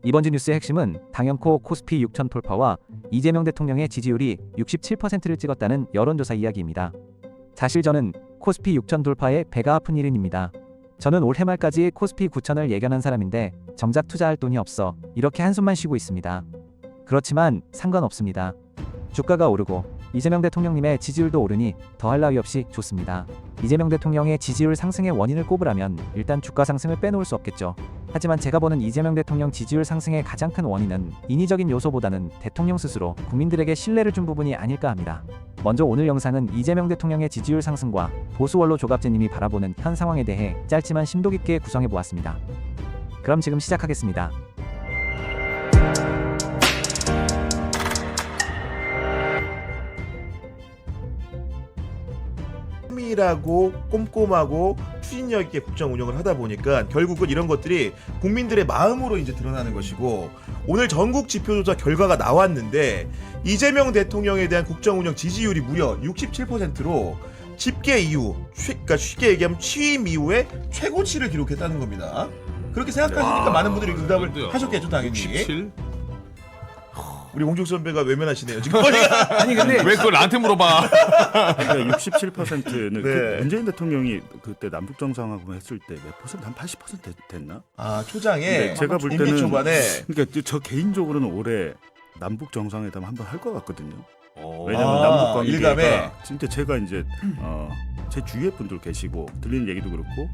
이번 주 뉴스의 핵심은 당연코 코스피 6천 돌파와 이재명 대통령의 지지율이 67%를 찍었다는 여론조사 이야기입니다. 사실 저는 코스피 6천 돌파에 배가 아픈 일인입니다. 저는 올해 말까지 코스피 9천을 예견한 사람인데 정작 투자할 돈이 없어 이렇게 한숨만 쉬고 있습니다. 그렇지만 상관없습니다. 주가가 오르고 이재명 대통령님의 지지율도 오르니 더할 나위 없이 좋습니다. 이재명 대통령의 지지율 상승의 원인을 꼽으라면 일단 주가 상승을 빼놓을 수 없겠죠. 하지만 제가 보는 이재명 대통령 지지율 상승의 가장 큰 원인은 인위적인 요소보다는 대통령 스스로 국민들에게 신뢰를 준 부분이 아닐까 합니다. 먼저 오늘 영상은 이재명 대통령의 지지율 상승과 보수 원로 조갑제님이 바라보는 현 상황에 대해 짧지만 심도 깊게 구성해 보았습니다. 그럼 지금 시작하겠습니다. 세밀하고 꼼꼼하고 추진력 있게 국정 운영을 하다 보니까 결국은 이런 것들이 국민들의 마음으로 이제 드러나는 것이고, 오늘 전국 지표조사 결과가 나왔는데 이재명 대통령에 대한 국정 운영 지지율이 무려 67%로 집계 이후, 그러니까 쉽게 얘기하면 취임 이후에 최고치를 기록했다는 겁니다. 그렇게 생각하시니까 많은 분들이 응답을 하셨겠죠, 당연히. 67? 우리 홍juk 선배가 외면하시네요 지금. 아니 근데 왜 그걸 나한테 물어봐? 그러니까 67%는 네. 그 문재인 대통령이 그때 남북 정상회담 했을 때 몇 퍼센트, 한 80% 됐나? 아, 초장에 네, 제가 볼 임기 때는 초반에 그러니까 저 개인적으로는 올해 남북 정상회담 한번 할 것 같거든요. 왜냐면 아, 남북 관계가 일감에. 진짜 제가 이제 제 주위에 분들 계시고 들리는 얘기도 그렇고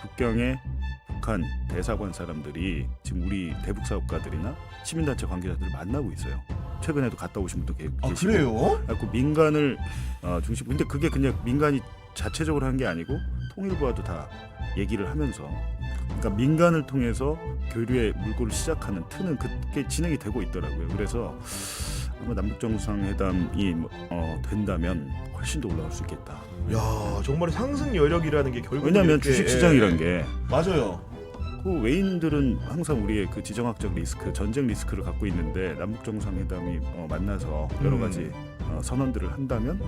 북경의 북한 대사관 사람들이 지금 우리 대북 사업가들이나 시민단체 관계자들을 만나고 있어요. 최근에도 갔다 오신 분도 계시고. 아, 그래요? 그래서 민간을 중심. 근데 그게 그냥 민간이 자체적으로 한 게 아니고 통일부와도 다 얘기를 하면서, 그러니까 민간을 통해서 교류의 물꼬를 시작하는 틀은 그게 진행이 되고 있더라고요. 그래서 아마 남북 정상회담이 된다면 훨씬 더 올라갈 수 있겠다. 야, 정말 상승 여력이라는 게 결국 왜냐하면 주식 시장이란 게 맞아요. 그 외인들은 항상 우리의 그 지정학적 리스크, 전쟁 리스크를 갖고 있는데 남북 정상회담이 만나서 여러 가지 선언들을 한다면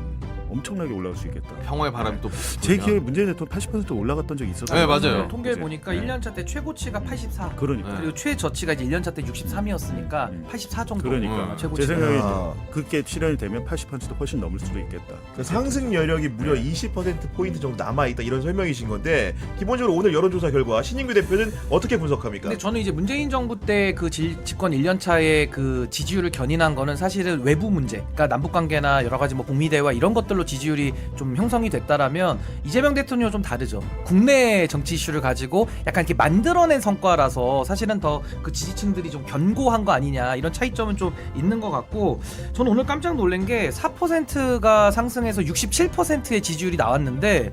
엄청나게 올라갈 수 있겠다. 평화의 바람이 또 제 기억에 문재인 대통령 80% 올라갔던 적이 있었어요. 네, 맞아요. 통계 그치? 보니까 네. 1년차 때 최고치가 84. 그러니까. 그리고 최저치가 이제 1년차 때 63이었으니까 84 정도. 그러니까 최고치. 제 생각에 야. 그게 실현이 되면 80%도 훨씬 넘을 수도 있겠다. 그 상승 여력이 무려 20% 포인트 정도 남아 있다, 이런 설명이신 건데, 기본적으로 오늘 여론조사 결과 신인규 대표는 어떻게 분석합니까? 근데 저는 이제 문재인 정부 때 그 집권 1년 차에 그 지지율을 견인한 거는 사실은 외부 문제, 그러니까 남북 관계나 여러 가지 뭐 북미 대화 이런 것들로 지지율이 좀 형성이 됐다라면 이재명 대통령은 좀 다르죠. 국내 정치 이슈를 가지고 약간 이렇게 만들어낸 성과라서 사실은 더 그 지지층들이 좀 견고한 거 아니냐, 이런 차이점은 좀 있는 것 같고, 저는 오늘 깜짝 놀란 게 4%가 상승해서 67%의 지지율이 나왔는데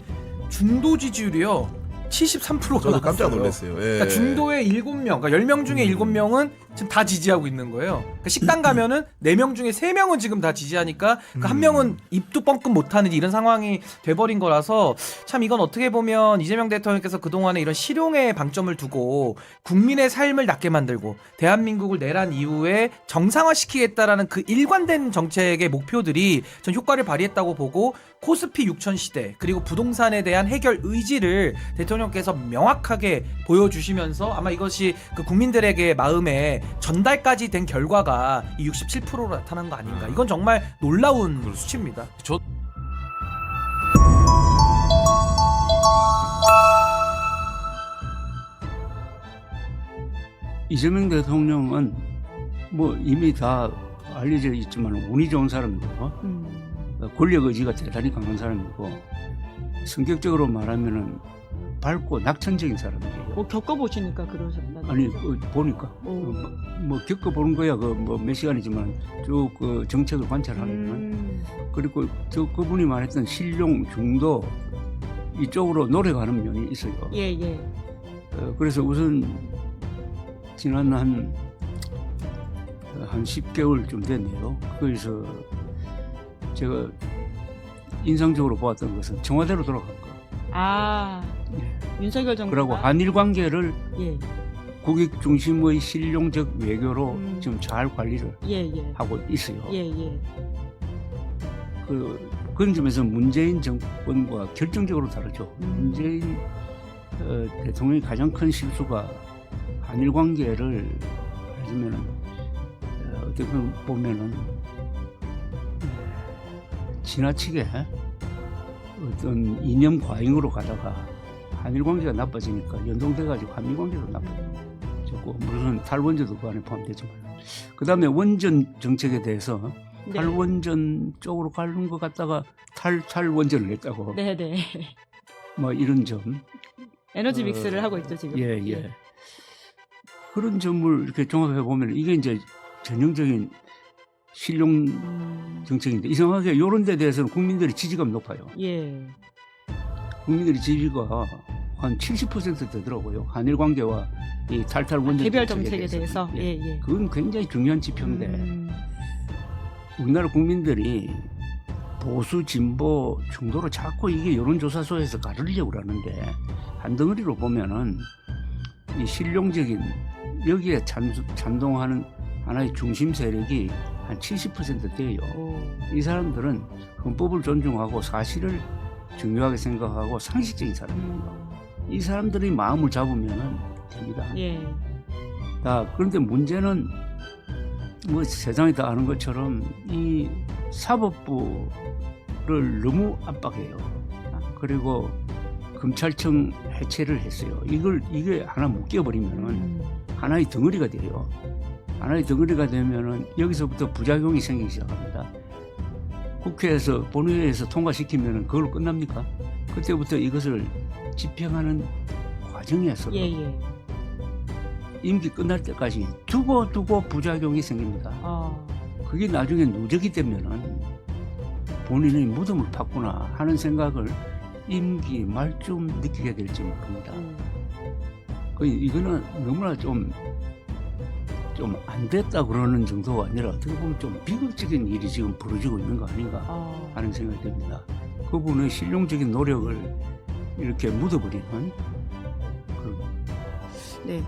중도 지지율이요 73%가 저도 깜짝 나왔어요. 놀랐어요. 예. 그러니까 중도의 7명, 그러니까 10명 중에 7명은 지금 다 지지하고 있는 거예요. 그러니까 식당 가면은 4명 중에 3명은 지금 다 지지하니까 그 한 명은 입도 뻥끗 못하는 이런 상황이 돼버린 거라서, 참 이건 어떻게 보면 이재명 대통령께서 그동안에 이런 실용에 방점을 두고 국민의 삶을 낫게 만들고 대한민국을 내란 이후에 정상화시키겠다라는 그 일관된 정책의 목표들이 전 효과를 발휘했다고 보고, 코스피 6천 시대 그리고 부동산에 대한 해결 의지를 대통령께서 명확하게 보여주시면서 아마 이것이 그 국민들에게 마음에 전달까지 된 결과가 이 67%로 나타난 거 아닌가. 이건 정말 놀라운 수치입니다. 저 이재명 대통령은 뭐 이미 다 알려져 있지만 운이 좋은 사람이고 권력 의지가 대단히 강한 사람이고, 성격적으로 말하면은 밝고 낙천적인 사람이에요. 뭐 겪어보시니까 그러셨다. 아니 보니까 오. 뭐 겪어보는 거야. 그 뭐 몇 시간이지만 쭉 그 정책을 관찰하면 그리고 그분이 말했던 실용 중도 이쪽으로 노력하는 면이 있어요. 예, 예. 그래서 우선 지난 한 10개월쯤 됐네요. 그래서 제가 인상적으로 보았던 것은 청와대로 돌아간 거. 아, 예. 윤석열 정부가. 그리고 한일 관계를 예, 국익 중심의 실용적 외교로 좀 지금 잘 관리를 예, 예. 하고 있어요. 예, 예. 그런 점에서 문재인 정권과 결정적으로 다르죠. 문재인 대통령의 가장 큰 실수가 한일 관계를 말하자면은 어떻게 보면은 지나치게 어떤 이념 과잉으로 가다가 한일 관계가 나빠지니까 연동돼가지고 한미 관계도 나빠졌고 물론 탈원전도 그 안에 포함되지만 그 다음에 원전 정책에 대해서 네. 탈원전 쪽으로 가는 것 같다가 탈원전을 냈다고 네네. 뭐 이런 점 에너지 믹스를 하고 있죠 지금. 예. 그런 점을 이렇게 종합해 보면 이게 이제 전형적인 실용 정책인데 이상하게 이런 데 대해서는 국민들의 지지가 높아요. 예. 국민들의 지지가 한 70% 되더라고요. 한일 관계와 이 탈탈 원전 개별 정책에 대해서. 예. 예. 그건 굉장히 중요한 지표인데 우리나라 국민들이 보수 진보 중도로 자꾸 이게 여론조사소에서 가르려고 그러는데 한 덩어리로 보면은 이 실용적인 여기에 찬동하는 하나의 중심 세력이 한 70% 돼요. 이 사람들은 헌법을 존중하고 사실을 중요하게 생각하고 상식적인 사람이에요. 이 사람들이 마음을 잡으면 됩니다. 예. 그런데 문제는 뭐 세상이 다 아는 것처럼 이 사법부를 너무 압박해요. 그리고 검찰청 해체를 했어요. 이게 하나 묶여버리면은 하나의 덩어리가 돼요. 하나의 덩어리가 되면은 여기서부터 부작용이 생기기 시작합니다. 국회에서 본회의에서 통과시키면은 그걸로 끝납니까? 그때부터 이것을 집행하는 과정에서 예. 임기 끝날 때까지 두고 부작용이 생깁니다. 그게 나중에 누적이 되면은 본인의 무덤을 팠구나 하는 생각을 임기 말쯤 느끼게 될지 모릅니다. 이거는 너무나 좀 안 됐다 그러는 정도가 아니라 어떻게 보면 좀 비극적인 일이 지금 벌어지고 있는 거 아닌가 하는 생각이 듭니다. 그분의 실용적인 노력을 이렇게 묻어버리는 네.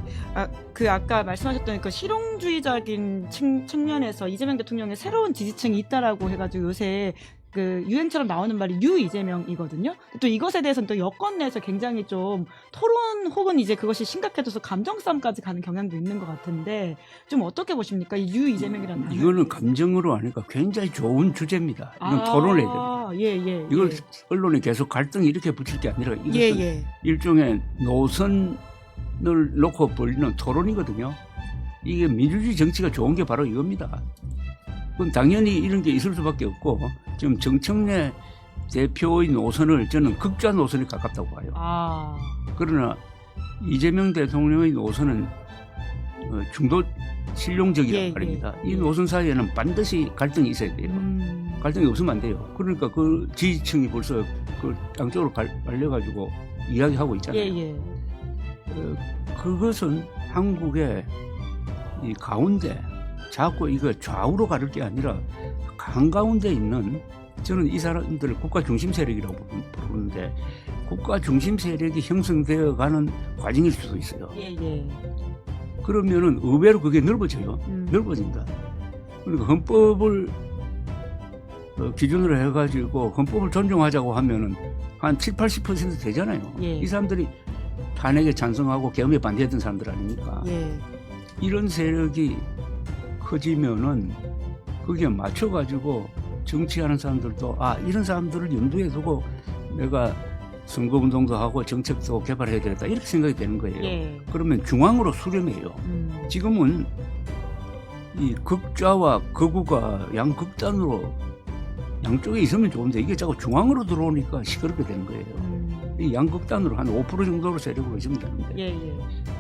아까 말씀하셨던 그 실용주의적인 측면에서 이재명 대통령의 새로운 지지층이 있다라고 해가지고 요새 그 유행처럼 나오는 말이 뉴 이재명이거든요. 또 이것에 대해서는 또 여권 내에서 굉장히 좀 토론 혹은 이제 그것이 심각해져서 감정 싸움까지 가는 경향도 있는 것 같은데 좀 어떻게 보십니까? 이 뉴 이재명이라는 단어. 이거는 감정으로 하니까 굉장히 좋은 주제입니다. 이건 토론해야 됩니다. 예. 이걸 언론에 계속 갈등이 이렇게 붙일 게 아니라 이것은 예. 일종의 노선을 놓고 벌리는 토론이거든요. 이게 민주주의 정치가 좋은 게 바로 이겁니다. 그럼 당연히 이런 게 있을 수밖에 없고 지금 정청래 대표의 노선을 저는 극좌 노선에 가깝다고 봐요. 그러나 이재명 대통령의 노선은 중도 실용적이란 말입니다. 이 노선 사이에는 반드시 갈등이 있어야 돼요. 갈등이 없으면 안 돼요. 그러니까 그 지지층이 벌써 그 양쪽으로 갈려가지고 이야기하고 있잖아요. 그것은 한국의 이 가운데 자꾸 이거 좌우로 가를 게 아니라 한가운데 있는 저는 이 사람들을 국가 중심 세력이라고 부르는데 국가 중심 세력이 형성되어 가는 과정일 수도 있어요. 그러면은 의외로 그게 넓어져요. 넓어진다. 그러니까 헌법을 기준으로 해가지고 헌법을 존중하자고 하면은 한 70-80% 되잖아요. 이 사람들이 탄핵에 찬성하고 계엄에 반대했던 사람들 아닙니까? 이런 세력이 커지면은 거기에 맞춰가지고 정치하는 사람들도 이런 사람들을 염두에 두고 내가 선거운동도 하고 정책도 개발해야 되겠다 이렇게 생각이 되는 거예요. 그러면 중앙으로 수렴해요. 지금은 이 극좌와 극우가 양극단으로 양쪽에 있으면 좋은데 이게 자꾸 중앙으로 들어오니까 시끄럽게 되는 거예요. 이 양극단으로 한 5% 정도로 세력으로 있으면 되는데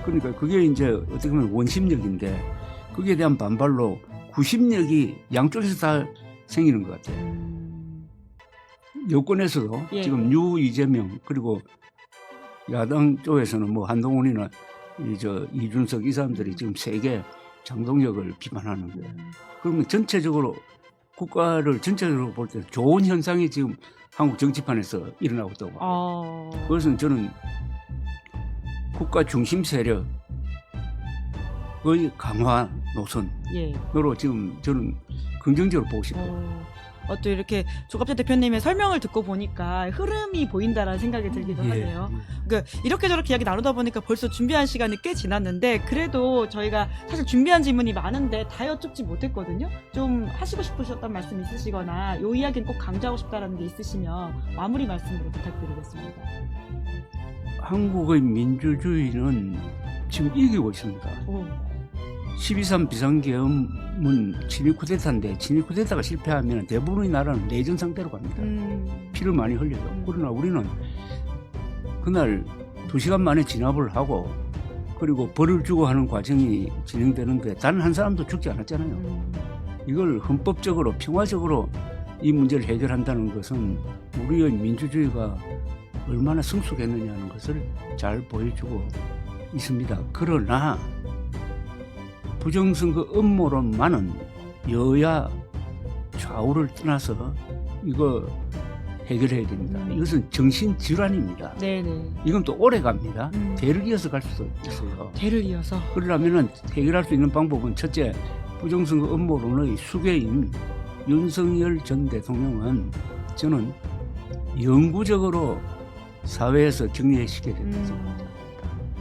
그러니까 그게 이제 어떻게 보면 원심력인데 거기에 대한 반발로 구심력이 양쪽에서 다 생기는 것 같아요. 여권에서도 지금 뉴 이재명 그리고 야당 쪽에서는 뭐 한동훈이나 이준석 이 사람들이 지금 세계 장동혁을 비판하는 거예요. 그러면 전체적으로 국가를 전체적으로 볼 때 좋은 현상이 지금 한국 정치판에서 일어나고 있다고 봐요. 그것은 저는 국가 중심 세력의 강화 노선으로 지금 저는 긍정적으로 보고 싶어요. 또 이렇게 조갑재 대표님의 설명을 듣고 보니까 흐름이 보인다라는 생각이 들기도 하네요. 그러니까 이렇게 저렇게 이야기 나누다 보니까 벌써 준비한 시간이 꽤 지났는데 그래도 저희가 사실 준비한 질문이 많은데 다 여쭙지 못했거든요. 좀 하시고 싶으셨던 말씀 있으시거나 요 이야기는 꼭 강조하고 싶다라는 게 있으시면 마무리 말씀으로 부탁드리겠습니다. 한국의 민주주의는 지금 이기고 있습니다. 오. 12.3 비상계엄은 친일 쿠데타인데 친일 쿠데타가 실패하면 대부분의 나라는 내전 상태로 갑니다. 피를 많이 흘려요. 그러나 우리는 그날 2시간 만에 진압을 하고 그리고 벌을 주고 하는 과정이 진행되는데 단 한 사람도 죽지 않았잖아요. 이걸 헌법적으로 평화적으로 이 문제를 해결한다는 것은 우리의 민주주의가 얼마나 성숙했느냐는 것을 잘 보여주고 있습니다. 그러나 부정선거 음모론만은 여야 좌우를 떠나서 이거 해결해야 됩니다. 이것은 정신질환입니다. 네네. 이건 또 오래 갑니다. 음. 대를 이어서 갈 수도 있어요. 대를 이어서. 그러려면 해결할 수 있는 방법은 첫째, 부정선거 음모론의 수괴인 윤석열 전 대통령은 저는 영구적으로 사회에서 격리해 시켜야 된다고 생각합니다.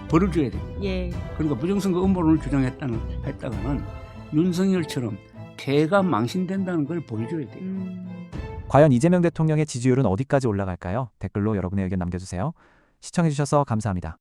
벌을 줘야 됩니다. 예. 그러니까 부정선거 음모론을 주장했다가는 윤석열처럼 폐가 망신된다는 걸 보여줘야 돼요. 과연 이재명 대통령의 지지율은 어디까지 올라갈까요? 댓글로 여러분의 의견 남겨주세요. 시청해주셔서 감사합니다.